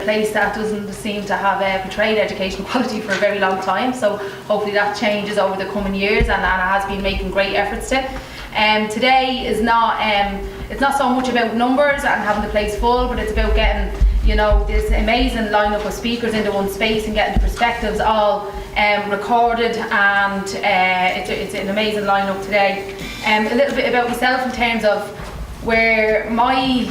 place that doesn't seem to have portrayed education equality for a very long time, so hopefully that changes over the coming years, and Anna has been making great efforts to. Today is not, it's not so much about numbers and having the place full, but it's about getting, you know, this amazing lineup of speakers into one space and getting the perspectives all recorded, and it's an amazing lineup today. A little bit about myself in terms of where my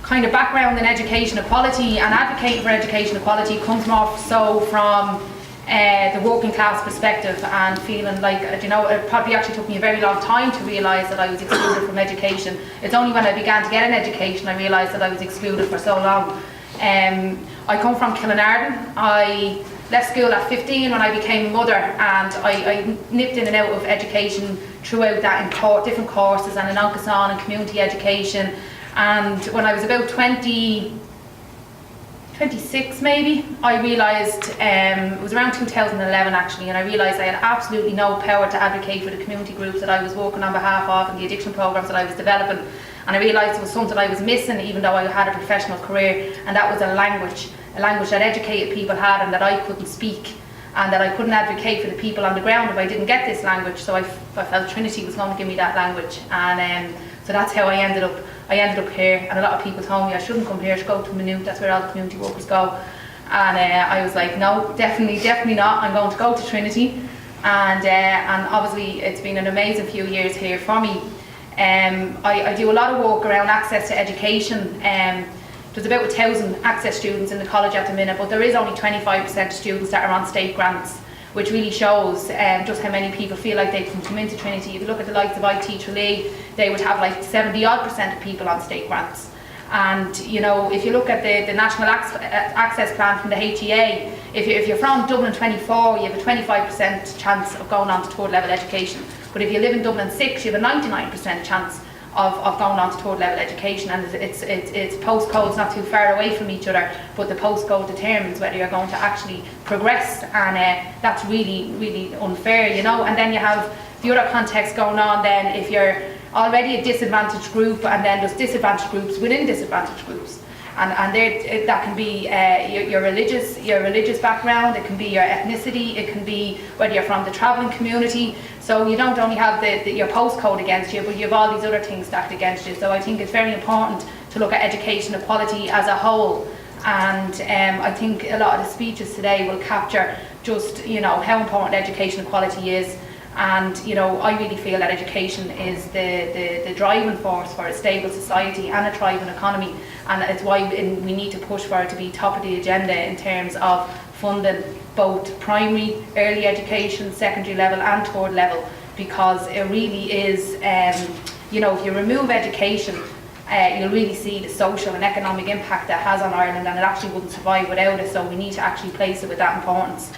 kind of background in education equality and advocating for education equality comes more so from the working class perspective, and feeling like, you know, it probably actually took me a very long time to realise that I was excluded from education. It's only when I began to get an education I realised that I was excluded for so long. I come from Killinarden. I left school at 15 when I became a mother, and I nipped in and out of education throughout that in different courses and in Oncason and community education. And when I was about 26 maybe, I realised, it was around 2011 actually, and I realised I had absolutely no power to advocate for the community groups that I was working on behalf of and the addiction programmes that I was developing. And I realised it was something I was missing, even though I had a professional career, and that was a language that educated people had and that I couldn't speak, and that I couldn't advocate for the people on the ground if I didn't get this language. So I felt Trinity was going to give me that language, and so that's how I ended up here. And a lot of people told me I shouldn't come here, I should go to Maynooth, that's where all the community workers go. And I was like, no, definitely not, I'm going to go to Trinity. And obviously it's been an amazing few years here for me. I do a lot of work around access to education. There's about 1,000 access students in the college at the minute, but there is only 25% of students that are on state grants, which really shows just how many people feel like they can come into Trinity. If you look at the likes of Tallaght, they would have like 70% of people on state grants. And you know, if you look at the National Access Plan from the HEA, if you're from Dublin 24, you have a 25% chance of going on to third level education. But if you live in Dublin 6, you have a 99% chance of going on to third level education, and it's postcodes not too far away from each other, but the postcode determines whether you're going to actually progress, and that's really unfair, you know. And then you have the other context going on then if you're already a disadvantaged group, and then there's disadvantaged groups within disadvantaged groups. And that can be your religious background, it can be your ethnicity, it can be whether you're from the travelling community. So you don't only have your postcode against you, but you have all these other things stacked against you. So I think it's very important to look at education equality as a whole. And I think a lot of the speeches today will capture just, you know, how important education equality is. And you know, I really feel that education is the driving force for a stable society and a thriving economy, and it's why we need to push for it to be top of the agenda in terms of funding both primary, early education, secondary level and third level, because it really is, you know, if you remove education, you'll really see the social and economic impact that it has on Ireland, and it actually wouldn't survive without it, so we need to actually place it with that importance.